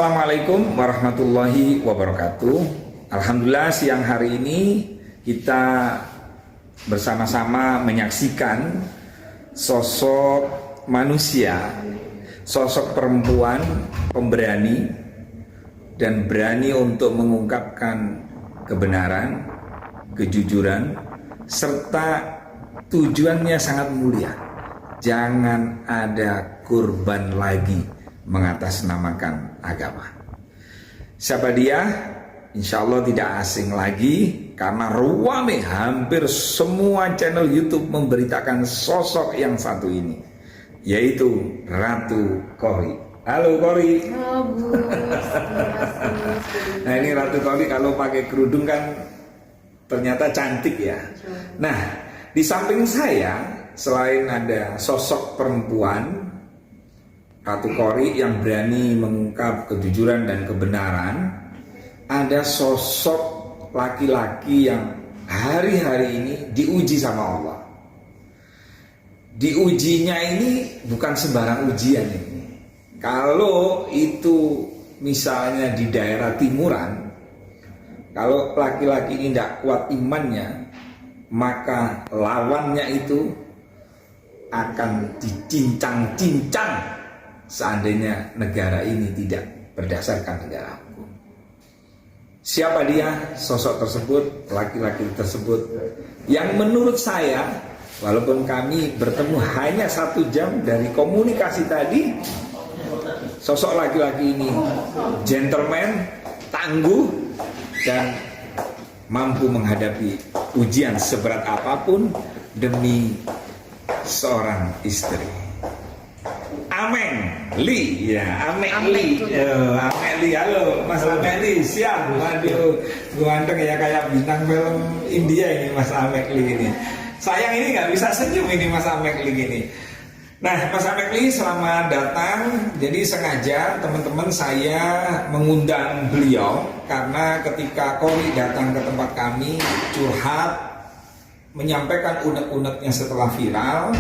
Assalamualaikum warahmatullahi wabarakatuh. Alhamdulillah siang hari ini kita bersama-sama menyaksikan sosok manusia, sosok perempuan pemberani dan berani untuk mengungkapkan kebenaran, kejujuran, serta tujuannya sangat mulia. Jangan ada kurban lagi mengatasnamakan agama. Siapa dia? Insya Allah tidak asing lagi, karena ruame hampir semua channel YouTube memberitakan sosok yang satu ini, yaitu Ratu Qory. Halo Qory. Halo Bu. Nah ini Ratu Qory kalau pakai kerudung kan ternyata cantik ya. Nah di samping saya selain ada sosok perempuan Ratu Qory yang berani mengungkap kejujuran dan kebenaran, ada sosok laki-laki yang hari-hari ini diuji sama Allah. Diujinya ini bukan sembarang ujian ini. Kalau itu misalnya di daerah timuran, kalau laki-laki ini tidak kuat imannya, maka lawannya itu akan dicincang-cincang seandainya negara ini tidak berdasarkan negara hukum. Siapa dia? Sosok tersebut, laki-laki tersebut, yang menurut saya, walaupun kami bertemu hanya 1 jam dari komunikasi tadi, sosok laki-laki ini gentleman, tangguh, dan mampu menghadapi ujian seberat apapun demi seorang istri. Ameng Li, ya Ameng Li, Ameng Li, halo Mas Ameng Li, siap, waduh, ganteng ya kayak bintang film India ini Mas Ameng Li ini. Sayang ini nggak bisa senyum ini Mas Ameng Li ini. Nah Mas Ameng Li selamat datang. Jadi sengaja teman-teman saya mengundang beliau karena ketika Qory datang ke tempat kami curhat, menyampaikan unek-uneknya setelah viral,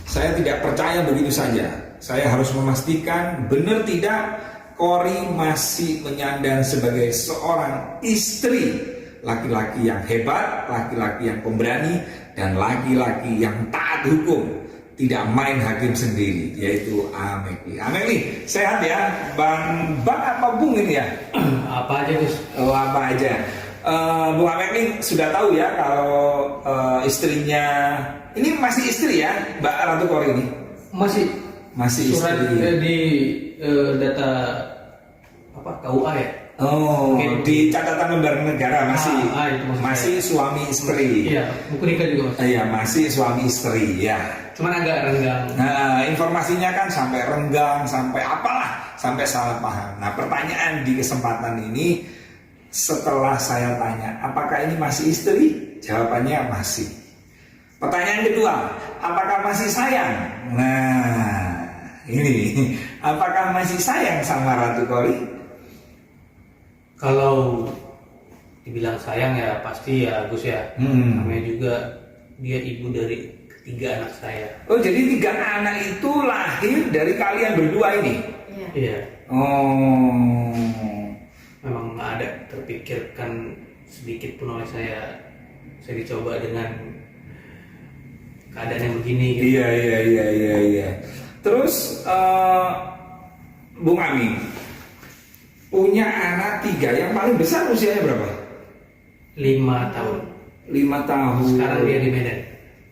saya tidak percaya begitu saja. Saya harus memastikan benar tidak Qory masih menyandang sebagai seorang istri, laki-laki yang hebat, laki-laki yang pemberani, dan laki-laki yang taat hukum, tidak main hakim sendiri, yaitu Ameng Li. Ameng Li, sehat ya? Bang apa Bung ini ya? Apa aja Gus? Oh, apa aja. Bu Ameng Li sudah tahu ya kalau istrinya ini masih istri ya, Mbak Ratu Qory ini? Masih surat istri. Di data apa KUA ya? Oh, Oke. di catatan lembar negara masih itu masih suami istri. Iya, buku nikah juga Mas. Iya, masih suami istri ya. Cuman agak renggang. Nah, informasinya kan sampai renggang, sampai apalah, sampai salah paham. Nah, pertanyaan di kesempatan ini setelah saya tanya, apakah ini masih istri? Jawabannya masih. Pertanyaan kedua, apakah masih sayang? Nah, ini apakah masih sayang sama Ratu Qory? Kalau dibilang sayang ya pasti ya Gus ya. Namanya juga dia ibu dari 3 anak saya. Oh, jadi 3 anak itu lahir dari kalian berdua ini? Iya. Oh, Memang nggak ada terpikirkan sedikit pun oleh saya. Saya dicoba dengan keadaan yang begini gitu. Iya. Terus Bung Ami punya anak 3, yang paling besar usianya berapa? 5 tahun. 5 tahun. Sekarang dia di Medan.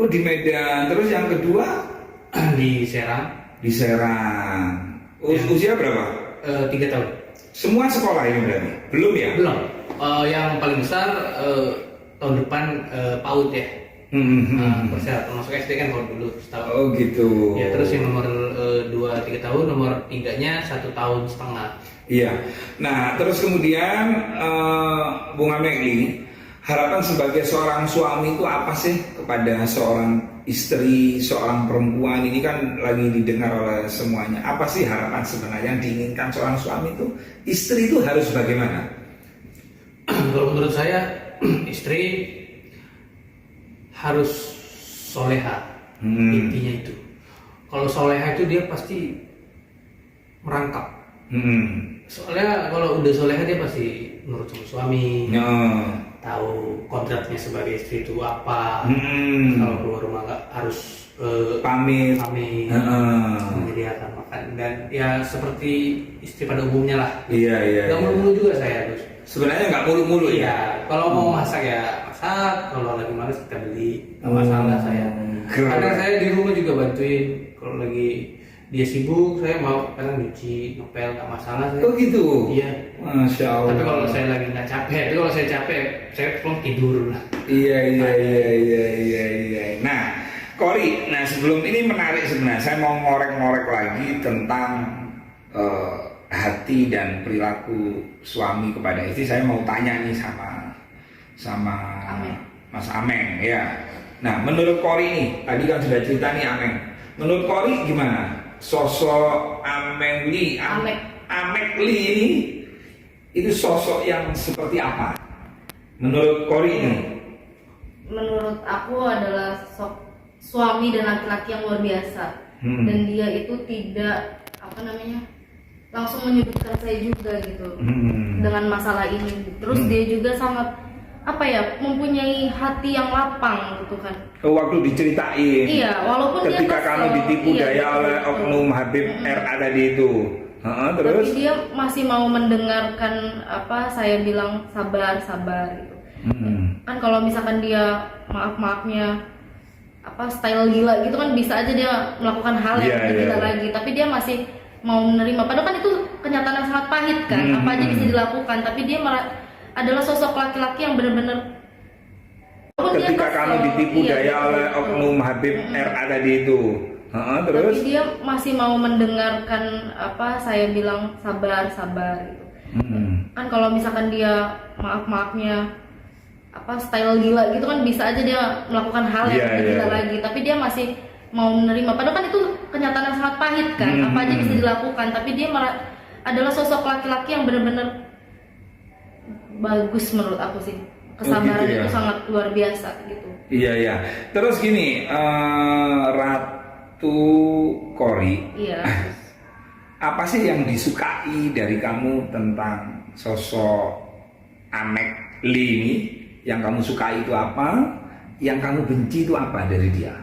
Oh, di Medan. Terus yang kedua Di Serang. di Serang. Usia berapa? 3 tahun. Semua sekolah ini berarti? Belum ya? Belum. Yang paling besar tahun depan PAUD ya. Persyaratan masuk SD kan kalau dulu setahun. Oh gitu. Ya, terus yang nomor 2-3 tahun, nomor 3-nya 1,5 tahun. Iya. Nah, terus kemudian Bung Ameng Li, harapan sebagai seorang suami itu apa sih kepada seorang istri, seorang perempuan? Ini kan lagi didengar oleh semuanya. Apa sih harapan sebenarnya yang diinginkan seorang suami itu? Istri itu harus bagaimana? Kalau menurut saya istri harus soleha, intinya itu. Kalau soleha itu dia pasti merangkap. Soalnya kalau udah soleha dia pasti nurut sama suami, tahu kodratnya sebagai istri itu apa. Kalau keluar rumah nggak harus pamit, menyediakan makan, dan ya seperti istri pada umumnya lah. Iya. Nggak mulu-mulu juga saya, Gus. Sebenarnya nggak mulu-mulu ya. Iya, kalau mau masak ya masak, kalau lagi males kita beli, nggak masalah saya. Kadang saya di rumah juga bantuin, kalau lagi dia sibuk saya mau kadang nyuci, ngepel, nggak masalah saya. Oh gitu. Iya. Masya Allah. Tapi kalau saya lagi nggak capek, tapi kalau saya capek, saya pulang tidur lah. Iya. Nah, Kori, nah sebelum ini menarik sebenarnya, saya mau ngorek-ngorek lagi tentang hati dan perilaku suami kepada istri. Saya mau tanya nih sama Mas Ameng ya. Nah, menurut Kori nih, tadi kan sudah cerita nih Ameng. Menurut Kori gimana? Sosok Ameng Lee, Amek Lee ini itu sosok yang seperti apa? Menurut Kori ini? Menurut aku adalah suami dan laki-laki yang luar biasa. Dan dia itu tidak langsung menyudutkan saya juga gitu dengan masalah ini. Terus dia juga sangat mempunyai hati yang lapang gitu kan. Waktu diceritain, iya, walaupun ketika dia kamu ditipu daya oleh oknum Habib RA tadi itu, terus tapi dia masih mau mendengarkan saya bilang sabar gitu. Kan kalau misalkan dia maafnya style gila gitu kan, bisa aja dia melakukan hal yang lebih gila lagi, tapi dia masih mau menerima. Padahal kan itu kenyataan yang sangat pahit kan, apa aja bisa dilakukan, tapi dia adalah sosok laki-laki yang benar-benar ketika kamu ditipu daya oleh oknum Habib RA tadi itu, terus tapi dia masih mau mendengarkan saya bilang sabar gitu. Kan kalau misalkan dia maafnya style gila gitu kan, bisa aja dia melakukan hal yang lebih gila lagi, tapi dia masih mau menerima. Padahal kan itu kenyataan yang sangat pahit kan, apa aja bisa dilakukan, tapi dia adalah sosok laki-laki yang benar-benar bagus menurut aku sih. Kesabaran gitu ya? itu sangat luar biasa gitu. Iya. Terus gini, Ratu Kori, Iya. apa sih yang disukai dari kamu tentang sosok Amek Lee ini? Yang kamu sukai itu apa? Yang kamu benci itu apa dari dia?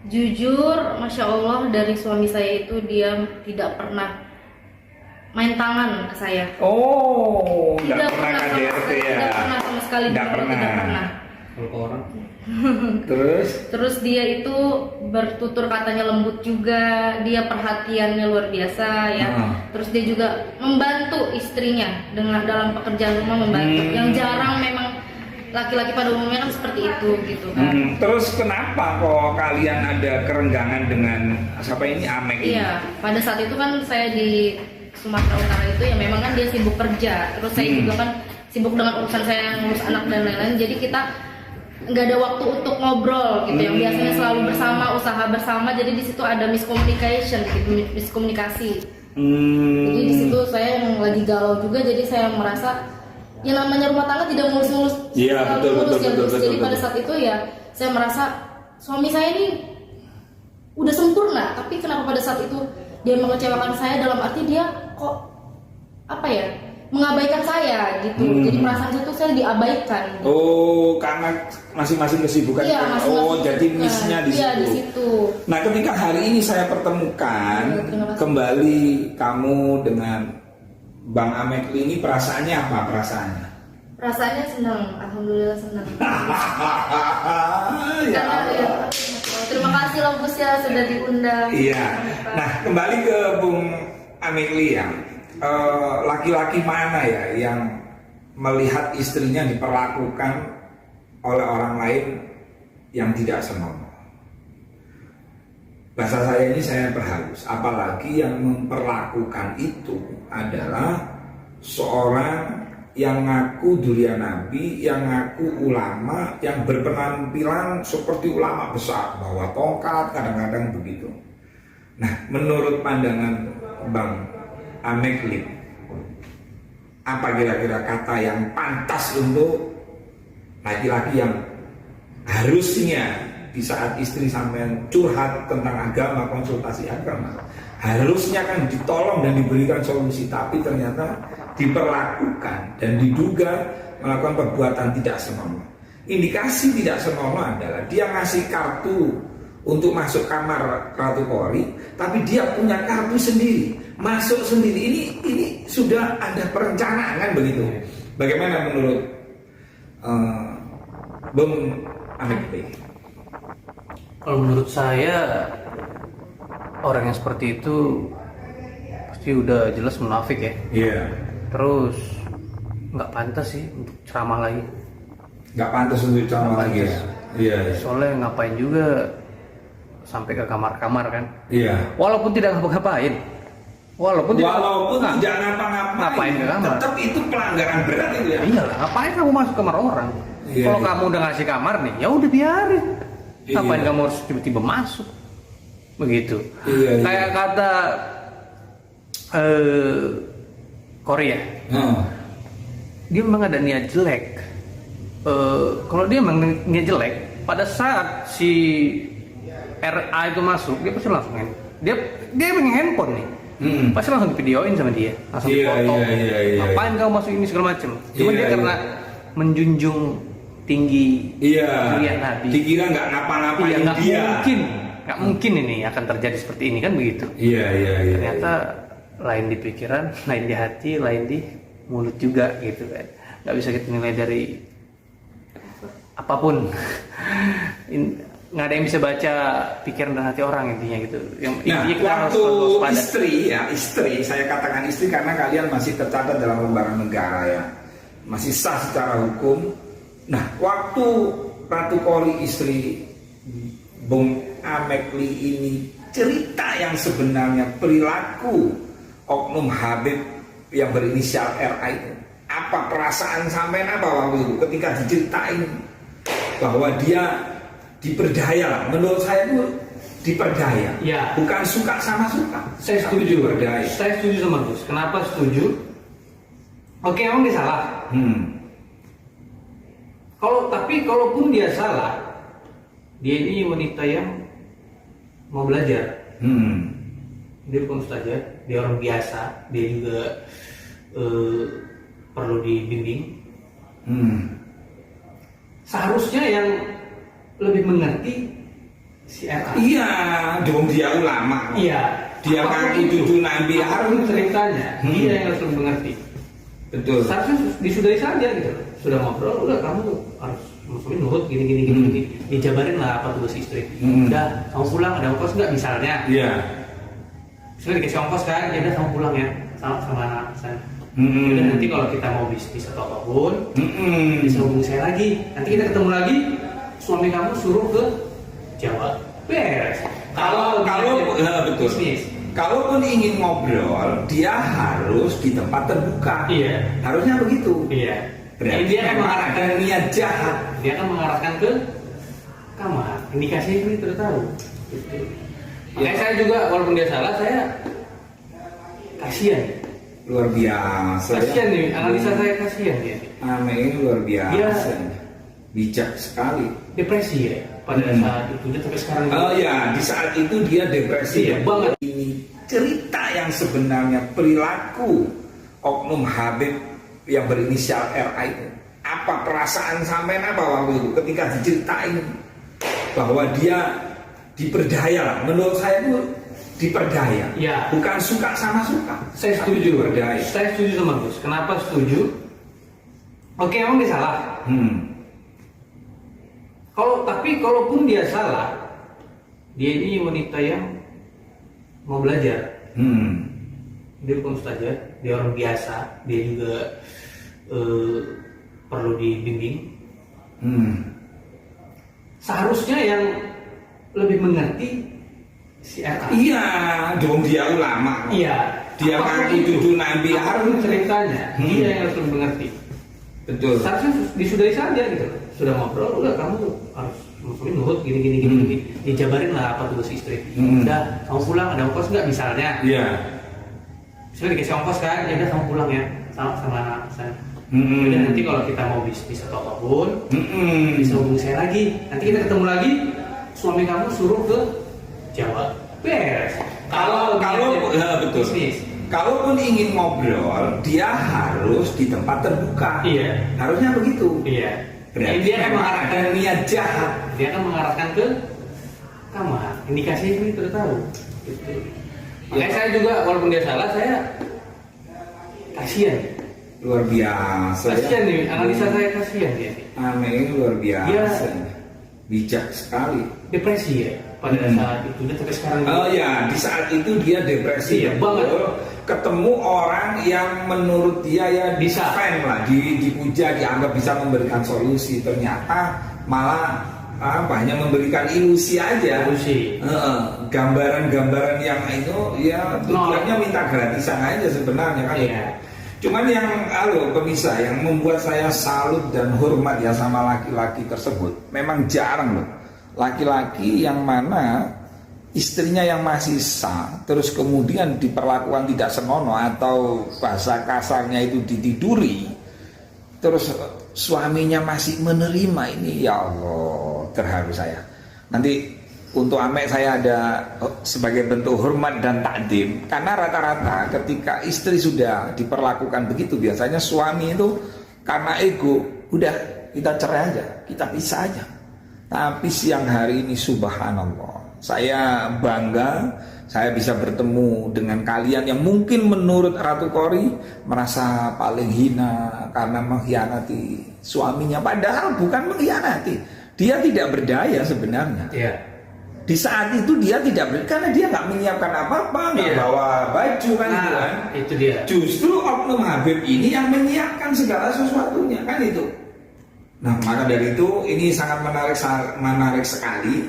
Jujur, Masya Allah, dari suami saya itu dia tidak pernah main tangan ke saya. Oh, nggak pernah KDRT ya? Tidak pernah sama sekali. Nggak pernah. Kalau ke orang Terus dia itu bertutur katanya lembut juga, dia perhatiannya luar biasa ya. Terus dia juga membantu istrinya dalam pekerjaan rumah, membantu. Yang jarang memang laki-laki pada umumnya kan seperti itu gitu kan. Terus kenapa kok kalian ada kerenggangan dengan siapa ini Amek ini? Iya, pada saat itu kan saya di Sumatera Utara itu ya, memang kan dia sibuk kerja, terus saya juga kan sibuk dengan urusan saya yang ngurus anak dan lain-lain, jadi kita nggak ada waktu untuk ngobrol gitu. Yang biasanya selalu bersama, usaha bersama, jadi di situ ada miskomunikasi. Jadi di situ saya yang lagi galau juga, jadi saya merasa yang namanya rumah tangga tidak mulus-mulus. Iya, betul. Jadi pada saat itu ya saya merasa suami saya ini udah sempurna, tapi kenapa pada saat itu dia mengecewakan saya, dalam arti dia kok mengabaikan saya gitu. Jadi perasaan saya tuh saya diabaikan gitu. Oh, karena masing-masing kesibukan. Iya, masing-masing jadi miss-nya di situ. Iya, di situ. Nah, ketika hari ini saya pertemukan kembali kamu dengan Bang Amek Lee ini, perasaannya apa perasaannya? Perasaannya senang, alhamdulillah senang. Terima kasih loh Gus ya sudah diundang. Iya. Nah, kembali ke Bung Amek Lee ya. Laki-laki mana ya yang melihat istrinya diperlakukan oleh orang lain yang tidak senonoh? Bahasa saya ini saya berhalus, apalagi yang memperlakukan itu adalah seorang yang ngaku durian Nabi, yang ngaku ulama, yang berpenampilan seperti ulama besar, bawa tongkat, kadang-kadang begitu. Nah, menurut pandangan Bang Amek Lee, apa kira-kira kata yang pantas untuk laki-laki yang harusnya di saat istri sampean curhat tentang agama, konsultasi agama, harusnya kan ditolong dan diberikan solusi, tapi ternyata diperlakukan dan diduga melakukan perbuatan tidak senonoh. Indikasi tidak senonoh adalah dia ngasih kartu untuk masuk kamar Ratu Kori, tapi dia punya kartu sendiri, masuk sendiri. Ini sudah ada perencanaan begitu. Bagaimana menurut Bung Amek? Kalau menurut saya orang yang seperti itu pasti udah jelas munafik ya. Iya. Terus nggak pantas sih untuk ceramah lagi. Nggak pantas untuk ceramah lagi ya. Iya. Soalnya ngapain juga sampai ke kamar-kamar kan? Iya. Walaupun tidak ngapa-ngapain. Walaupun tidak ngapa-ngapain, ke kamar? tetap itu pelanggaran berat itu ya. Iya lah, ngapain kamu masuk kamar orang? Iya, Kalau iya. kamu udah ngasih kamar nih, ya udah biarin. Iya. Ngapain kamu harus tiba-tiba masuk? Begitu. Iya, iya. Kayak kata Korea, dia memang ada niat jelek. Kalau dia memang niat jelek, pada saat si RA itu masuk, dia pasti langsung dia pengen handphone nih. Pasti langsung divideoin sama dia, langsung foto. Iya. Ngapain kamu masuk ini segala macem? Cuma Iya, dia karena menjunjung tinggi mulia Nabi. Dikira nggak ngapa-ngapain Iya, dia. nggak mungkin ini akan terjadi seperti ini kan begitu. Iya. Ternyata lain di pikiran, lain di hati, lain di mulut juga gitu kan. Nggak bisa kita nilai dari apapun. Nggak ada yang bisa baca pikiran dan hati orang intinya gitu. Yang Nah, intinya kita harus waktu waspada. istri, saya katakan istri karena kalian masih tercatat dalam lembaran negara ya, masih sah secara hukum. Nah, waktu Ratu Kori istri Bung Amekli ini cerita yang sebenarnya perilaku oknum Habib yang berinisial RA itu, apa perasaan sampean apa waktu itu ketika diceritain bahwa dia diperdaya? Menurut saya itu diperdaya, Ya. bukan suka sama suka. Saya tapi setuju. diperdaya. Saya setuju sama Gus. Kenapa setuju? Oke, emang dia salah. Tapi kalaupun dia salah, dia ini wanita yang mau belajar. Dia bukan ustazah, dia orang biasa, dia juga perlu dibimbing. Seharusnya yang lebih mengerti si RA. Iya, dong dia ulama. Iya. Dia ngaku cucu Nabi Harun Harun. ceritanya, dia yang harus lebih mengerti. Betul. Seharusnya disudahi saja gitu. Sudah ngobrol, udah kamu harus musuhin nurut gini. Dijabarin lah apa tugas istri. Udah, kamu pulang ada ongkos nggak misalnya? Iya. Misalnya dikasih ongkos kan, ya udah kamu pulang ya sama anak misalnya. Udah nanti kalau kita mau bisnis atau apapun, bisa hubungi saya lagi. Nanti kita ketemu lagi, suami kamu suruh ke Jawa. Beres. Betul. Bisnis. Kalaupun ingin ngobrol, dia harus di tempat terbuka. Iya. Harusnya begitu. Iya. Berarti dia akan memang mengarahkan ada niat jahat. Dia akan mengarahkan ke kamar. Indikasinya itu sudah tahu. Gitu. Makanya saya juga walaupun dia salah, saya kasihan. Luar biasa. Kasihan ya. nih, analisa saya kasihan dia. Ame ini luar biasa. Dia- Bijak sekali. Depresi ya pada saat itu dia sampai sekarang. Oh ya, di saat itu dia depresi. Iya, banget. Ini cerita yang sebenarnya perilaku oknum Habib yang berinisial RA itu. Apa perasaan sampean apa waktu itu ketika diceritain bahwa dia diperdaya? Menurut saya itu diperdaya. Ya. Bukan suka sama suka. Saya tapi setuju. diperdaya. Saya setuju sama Gus. Kenapa setuju? Oke, emang dia salah. Tapi kalaupun dia salah, dia ini wanita yang mau belajar. Dia bukan ustazah, dia orang biasa, dia juga perlu dibimbing. Seharusnya yang lebih mengerti si RA. Iya, dong dia ulama. Iya. Dia Apapun ngaku itu. cucu Nabi Apapun Harun. ceritanya, dia yang harus lebih mengerti. Betul. Seharusnya disudahi saja gitu. Sudah ngobrol, udah kamu harus musuhin nurut gini. Dijabarin lah apa tugas istri. Udah, kamu pulang ada ongkos nggak misalnya? Iya. Misalnya dikasih ongkos kan, ya udah kamu pulang ya sama anak misalnya. Udah nanti kalau kita mau bisnis atau apapun, bisa hubungi saya lagi. Nanti kita ketemu lagi, suami kamu suruh ke Jawa, beres. Kalau betul. Bisnis. Kalaupun ingin ngobrol, dia harus di tempat terbuka. Iya. Harusnya begitu. Iya. Berarti dia kan memang mengarahkan ada niat jahat. Dia kan mengarahkan ke kamar. Indikasi ini kita tahu. Gitu. Makanya saya juga walaupun dia salah, saya kasihan. Luar biasa. Kasihan Ya. nih, analisa saya kasihan dia. Aneh ini luar biasa. Dia- Bijak sekali. Depresi ya pada saat itu dan sampai sekarang. Oh ya, di saat itu dia depresi. Iya, betul. banget. Ketemu orang yang menurut dia ya Bisa. fan lah, dipuja, dianggap bisa memberikan solusi. Ternyata malah hanya memberikan ilusi aja. Ilusi. Gambaran-gambaran yang itu ya tujuannya minta gratisan aja sebenarnya kan. Iya. Cuman yang pemisah yang membuat saya salut dan hormat ya sama laki-laki tersebut, memang jarang loh laki-laki yang mana istrinya yang masih sah terus kemudian diperlakukan tidak senonoh atau bahasa kasarnya itu ditiduri, terus suaminya masih menerima. Ini ya Allah, terharu saya. Nanti untuk Amek saya ada sebagai bentuk hormat dan takdim, karena rata-rata ketika istri sudah diperlakukan begitu, biasanya suami itu karena ego, udah kita cerai aja, kita pisah aja. Tapi siang hari ini subhanallah, saya bangga saya bisa bertemu dengan kalian yang mungkin menurut Ratu Kori merasa paling hina karena mengkhianati suaminya, padahal bukan mengkhianati, dia tidak berdaya sebenarnya. Iya. Di saat itu dia tidak karena dia nggak menyiapkan apa-apa, nggak bawa baju kan, gitu kan. Itu dia. Justru oknum Habib ini yang menyiapkan segala sesuatunya kan itu. Nah maka dari itu ini sangat menarik sekali.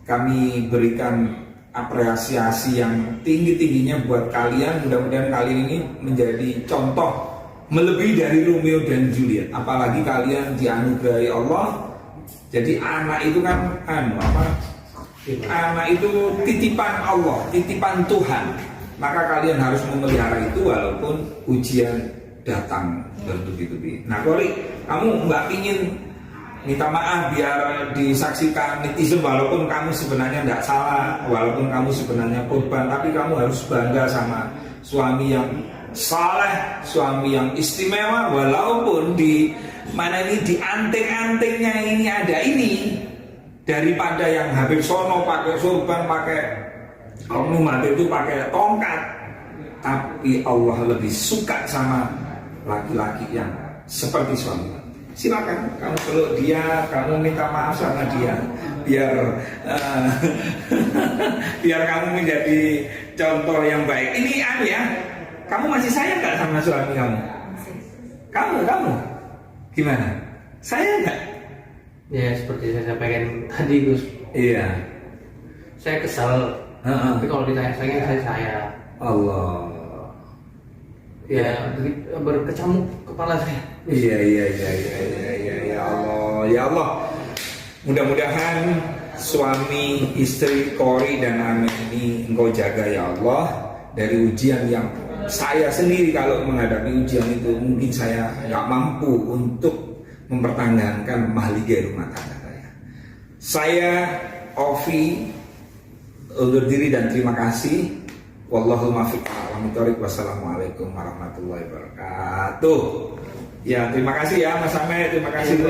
Kami berikan apresiasi yang tinggi-tingginya buat kalian. Mudah-mudahan kalian ini menjadi contoh melebihi dari Romeo dan Juliet. Apalagi kalian dianugerahi Allah. Jadi anak itu kan anak itu titipan Allah, titipan Tuhan. Maka kalian harus memelihara itu walaupun ujian datang bertubi-tubi. Nah Kori, kamu nggak ingin minta maaf biar disaksikan netizen, walaupun kamu sebenarnya nggak salah, walaupun kamu sebenarnya korban, tapi kamu harus bangga sama suami yang saleh, suami yang istimewa, walaupun di mana ini di anting-antingnya ini ada ini. Daripada yang Habib Sono pakai sorban, pakai oknum itu pakai tongkat, tapi Allah lebih suka sama laki-laki yang seperti suami. Silakan kamu peluk dia, kamu minta maaf sama dia, biar biar kamu menjadi contoh yang baik. Ini ya, kamu masih sayang nggak sama suami kamu? Kamu gimana? Sayang nggak? Ya seperti saya sampaikan tadi Gus. Iya. Saya kesal. Tapi kalau ditanya saya sayang. Allah. Ya berkecamuk kepala saya. Iya ya Allah. Mudah-mudahan suami istri Kori dan Amin ini engkau jaga ya Allah dari ujian yang saya sendiri kalau menghadapi ujian itu mungkin saya nggak mampu untuk mempertahankan mahligai rumah tangga saya. Saya Ovi undur diri dan terima kasih. Wallahul muwaffiq. Wassalamualaikum warahmatullahi wabarakatuh. Ya terima kasih ya Mas Amet, terima kasih.